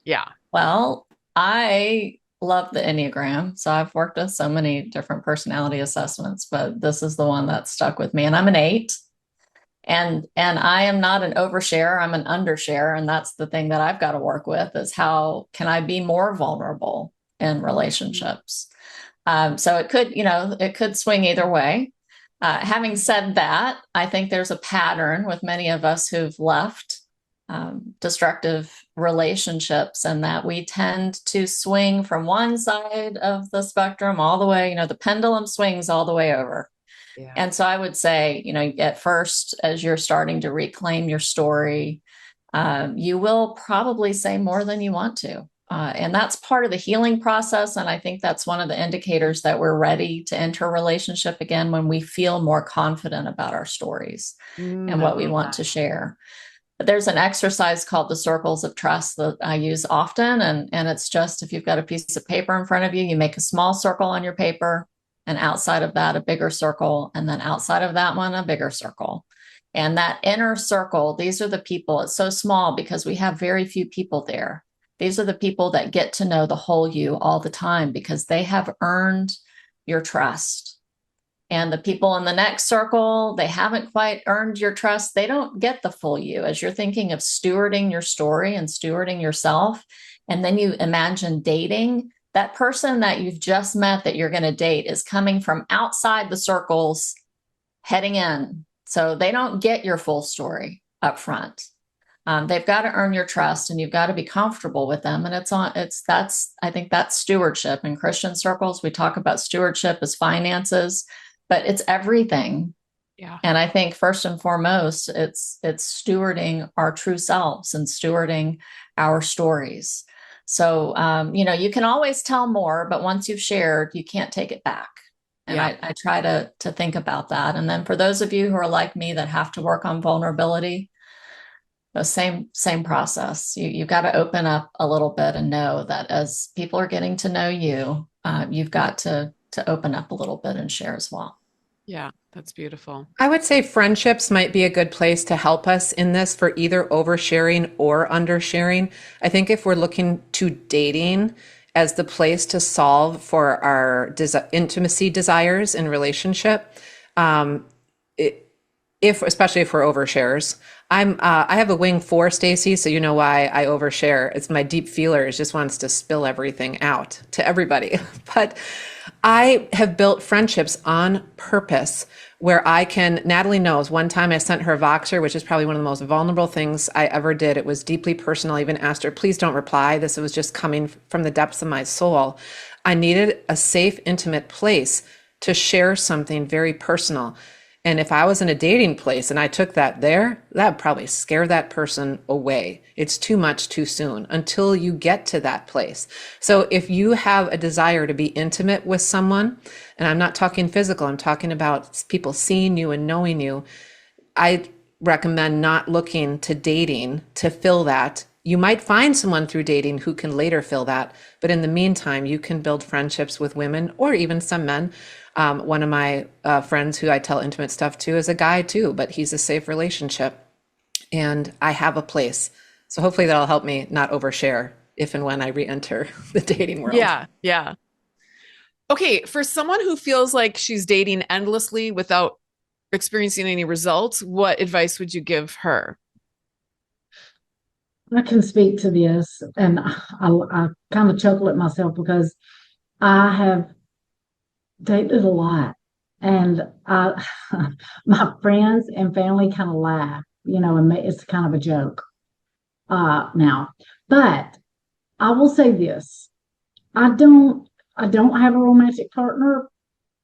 Yeah. Well, I love the Enneagram. So I've worked with so many different personality assessments, but this is the one that stuck with me. And I'm an 8. And I am not an overshare, I'm an undershare. And that's the thing that I've got to work with, is how can I be more vulnerable in relationships? So it could swing either way. Having said that, I think there's a pattern with many of us who've left destructive relationships, and that we tend to swing from one side of the spectrum all the way, the pendulum swings all the way over. Yeah. And so I would say, at first, as you're starting to reclaim your story, you will probably say more than you want to. And that's part of the healing process. And I think that's one of the indicators that we're ready to enter a relationship again, when we feel more confident about our stories and what we want to share. But there's an exercise called the circles of trust that I use often. And it's just, if you've got a piece of paper in front of you, you make a small circle on your paper, and outside of that, a bigger circle. And then outside of that one, a bigger circle. And that inner circle, these are the people. It's so small because we have very few people there. These are the people that get to know the whole you all the time, because they have earned your trust. And the people in the next circle, they haven't quite earned your trust. They don't get the full you. As you're thinking of stewarding your story and stewarding yourself, and then you imagine dating, that person that you've just met that you're going to date is coming from outside the circles, heading in. So they don't get your full story up front. They've got to earn your trust, and you've got to be comfortable with them. And I think that's stewardship. In Christian circles, we talk about stewardship as finances, but it's everything. Yeah. And I think first and foremost, it's stewarding our true selves and stewarding our stories. So, you can always tell more, but once you've shared, you can't take it back. And yeah. I try to think about that. And then for those of you who are like me that have to work on vulnerability, the same process. You've got to open up a little bit and know that as people are getting to know you, you've got to open up a little bit and share as well. Yeah, that's beautiful. I would say friendships might be a good place to help us in this, for either oversharing or undersharing. I think if we're looking to dating as the place to solve for our intimacy desires in relationship, Especially if we're overshares. I have a wing for Stacey, so you know why I overshare. It's my deep feeler. It just wants to spill everything out to everybody. But I have built friendships on purpose where Natalie knows one time I sent her a Voxer, which is probably one of the most vulnerable things I ever did. It was deeply personal. I even asked her, please don't reply. This was just coming from the depths of my soul. I needed a safe, intimate place to share something very personal. And if I was in a dating place and I took that there, that would probably scare that person away. It's too much too soon until you get to that place. So if you have a desire to be intimate with someone, and I'm not talking physical, I'm talking about people seeing you and knowing you, I recommend not looking to dating to fill that. You might find someone through dating who can later fill that. But in the meantime, you can build friendships with women or even some men. One of my friends who I tell intimate stuff to is a guy too, but he's a safe relationship. And I have a place. So hopefully that'll help me not overshare if and when I re-enter the dating world. Yeah. Yeah. Okay. For someone who feels like she's dating endlessly without experiencing any results, what advice would you give her? I can speak to this, and I kind of chuckle at myself because I have dated a lot, and my friends and family kind of laugh, and it's kind of a joke now. But I will say this: I don't have a romantic partner,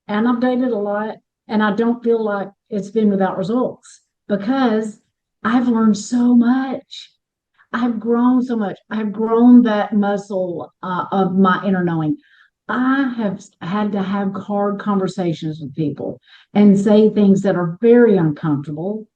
and I've dated a lot, and I don't feel like it's been without results because I've learned so much. I have grown so much. I have grown that muscle of my inner knowing. I have had to have hard conversations with people and say things that are very uncomfortable,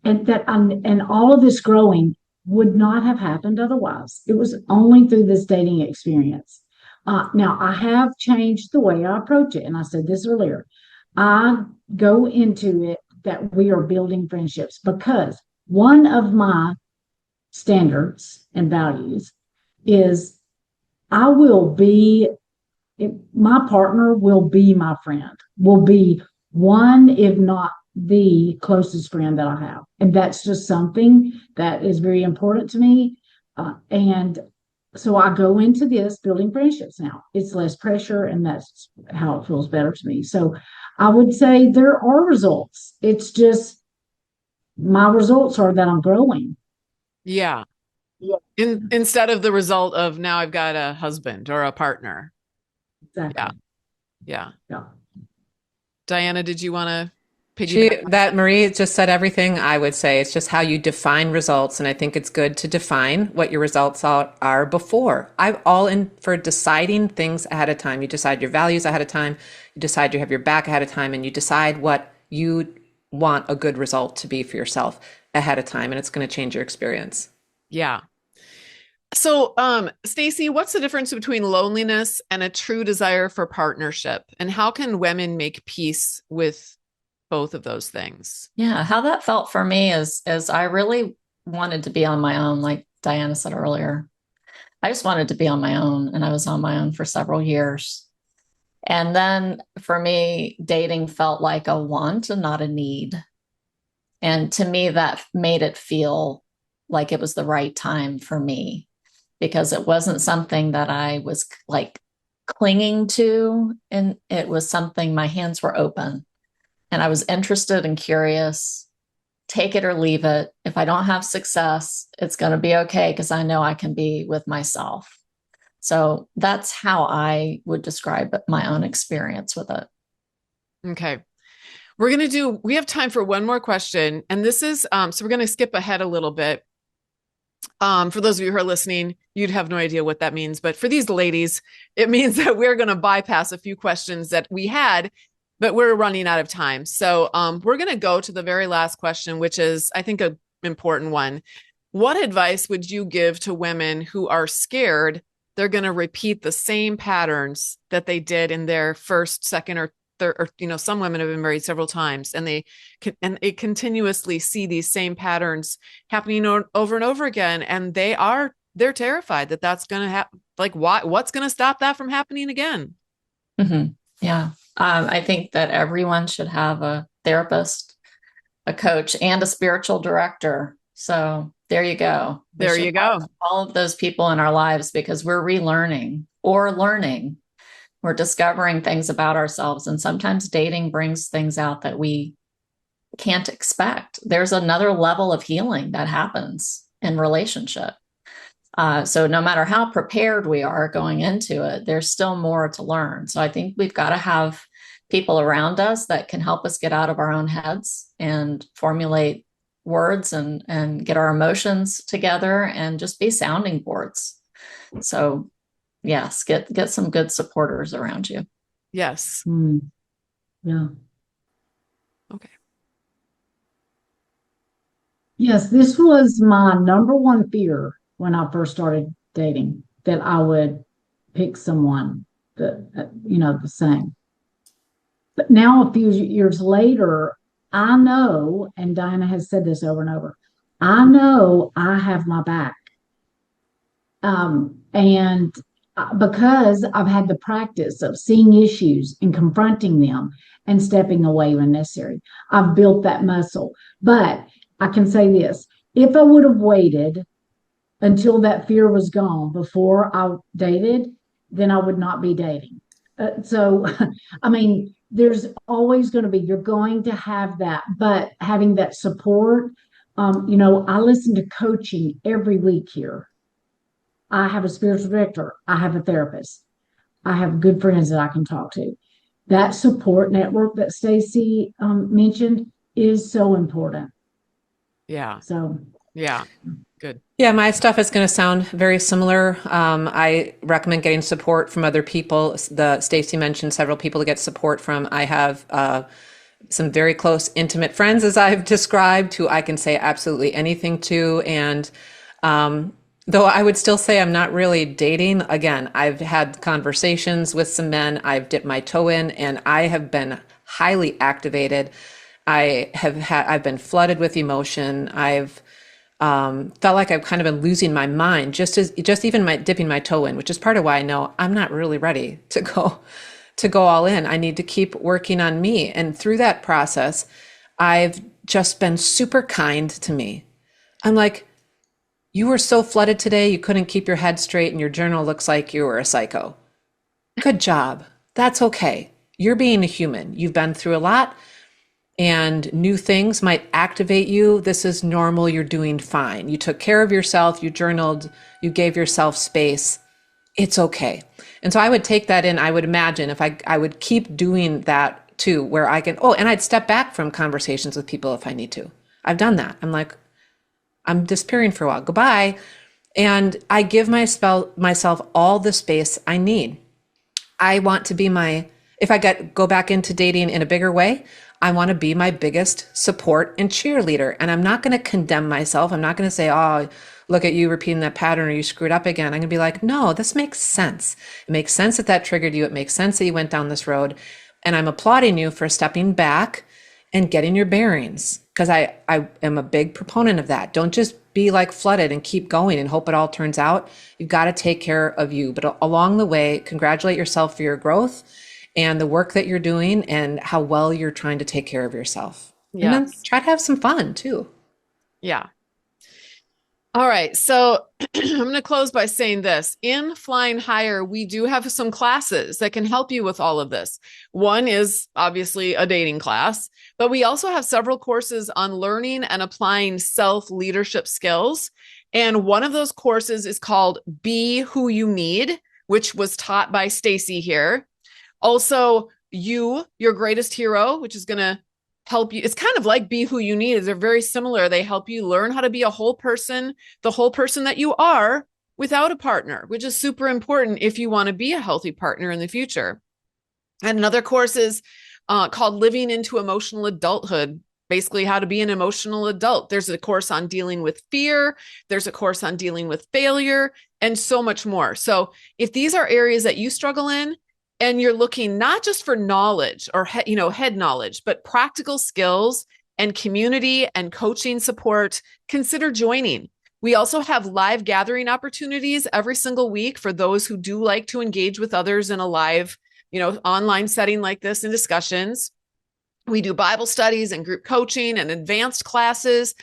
and all of this growing would not have happened otherwise. It was only through this dating experience. Now, I have changed the way I approach it, and I said this earlier. I go into it that we are building friendships because one of my standards and values is I will be, my partner will be my friend, will be one, if not the closest friend that I have. And that's just something that is very important to me. And so I go into this building friendships now. It's less pressure, and that's how it feels better to me. So I would say there are results. It's just my results are that I'm growing. Yeah. Yeah, Instead of the result of now I've got a husband or a partner. Yeah. exactly. Yeah. Yeah. Diana, did you want to piggyback on That Marie just said everything I would say. It's just how you define results. And I think it's good to define what your results are before. I'm all in for deciding things ahead of time. You decide your values ahead of time. You decide you have your back ahead of time, and you decide what you want a good result to be for yourself ahead of time. And it's going to change your experience. Yeah. So, Stacey, what's the difference between loneliness and a true desire for partnership? And how can women make peace with both of those things? Yeah, how that felt for me is I really wanted to be on my own, like Diana said earlier. I just wanted to be on my own, and I was on my own for several years. And then for me, dating felt like a want and not a need. And to me, that made it feel like it was the right time for me because it wasn't something that I was like clinging to. And it was something my hands were open and I was interested and curious. Take it or leave it. If I don't have success, it's going to be okay because I know I can be with myself. So that's how I would describe my own experience with it. Okay. We have time for one more question. And this is, so we're going to skip ahead a little bit. For those of you who are listening, you'd have no idea what that means. But for these ladies, it means that we're going to bypass a few questions that we had, but we're running out of time. So we're going to go to the very last question, which is, I think, an important one. What advice would you give to women who are scared they're going to repeat the same patterns that they did in their first, second, or third? Or, some women have been married several times, and they continuously see these same patterns happening over and over again, and they're terrified that that's going to happen. Like, what's going to stop that from happening again? Mm-hmm. Yeah. I think that everyone should have a therapist a coach and a spiritual director. So there you go. There you go. All of those people in our lives, because we're relearning or learning. We're discovering things about ourselves. And sometimes dating brings things out that we can't expect. There's another level of healing that happens in relationship. So no matter how prepared we are going into it, there's still more to learn. So I think we've got to have people around us that can help us get out of our own heads and formulate words and get our emotions together and just be sounding boards. So yes, get some good supporters around you. Yes. Yeah. Okay. Yes, this was my number one fear when I first started dating, that I would pick someone that, the same. But now, a few years later, I know, and Diana has said this over and over, I know I have my back. And because I've had the practice of seeing issues and confronting them and stepping away when necessary, I've built that muscle. But I can say this, if I would have waited until that fear was gone before I dated, then I would not be dating. So, I mean, there's always going to be, you're going to have that, but having that support, I listen to coaching every week here. I have a spiritual director. I have a therapist. I have good friends that I can talk to. That support network that Stacey mentioned is so important. Yeah. So, yeah. Good. Yeah, my stuff is going to sound very similar. I recommend getting support from other people. Stacey mentioned several people to get support from. I have some very close, intimate friends, as I've described, who I can say absolutely anything to. And though I would still say I'm not really dating, again, I've had conversations with some men. I've dipped my toe in, and I have been highly activated. I've been flooded with emotion. I've felt like I've kind of been losing my mind, just even dipping my toe in, which is part of why I know I'm not really ready to go all in. I need to keep working on me. And through that process, I've just been super kind to me. I'm like, you were so flooded today, you couldn't keep your head straight and your journal looks like you were a psycho. Good job. That's okay. You're being a human. You've been through a lot. And new things might activate you. This is normal. You're doing fine. You took care of yourself. You journaled. You gave yourself space. It's okay. And so I would take that in. I would imagine if I would keep doing that too, where I can, and I'd step back from conversations with people if I need to. I've done that. I'm like, I'm disappearing for a while. Goodbye. And I give myself all the space I need. I want to be if I go back into dating in a bigger way, I want to be my biggest support and cheerleader. And I'm not going to condemn myself. I'm not going to say, oh, look at you repeating that pattern or you screwed up again. I'm going to be like, no, this makes sense. It makes sense that triggered you. It makes sense that you went down this road. And I'm applauding you for stepping back and getting your bearings, because I am a big proponent of that. Don't just be like flooded and keep going and hope it all turns out. You've got to take care of you. But along the way, congratulate yourself for your growth and the work that you're doing and how well you're trying to take care of yourself. Yeah. And then try to have some fun too. Yeah. All right. So I'm going to close by saying this. In Flying Higher, we do have some classes that can help you with all of this. One is obviously a dating class, but we also have several courses on learning and applying self-leadership skills. And one of those courses is called Be Who You Need, which was taught by Stacey here. Also, Your Greatest Hero, which is going to help you. It's kind of like Be Who You Need. They're very similar. They help you learn how to be a whole person, the whole person that you are without a partner, which is super important if you want to be a healthy partner in the future. And another course is called Living into Emotional Adulthood, basically how to be an emotional adult. There's a course on dealing with fear. There's a course on dealing with failure and so much more. So if these are areas that you struggle in, and you're looking not just for knowledge or head knowledge, but practical skills and community and coaching support, consider joining. We also have live gathering opportunities every single week for those who do like to engage with others in a live, online setting like this in discussions. We do Bible studies and group coaching and advanced classes.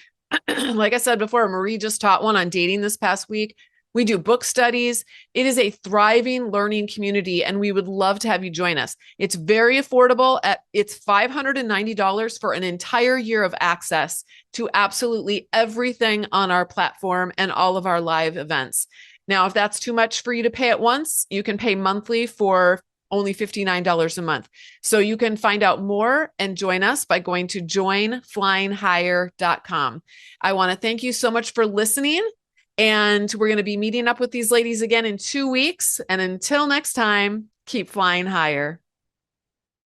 Like I said before, Marie just taught one on dating this past week. We do book studies. It is a thriving learning community, and we would love to have you join us. It's very affordable. It's $590 for an entire year of access to absolutely everything on our platform and all of our live events. Now, if that's too much for you to pay at once, you can pay monthly for only $59 a month. So you can find out more and join us by going to joinflyinghigher.com. I want to thank you so much for listening. And we're going to be meeting up with these ladies again in 2 weeks. And until next time, keep flying higher.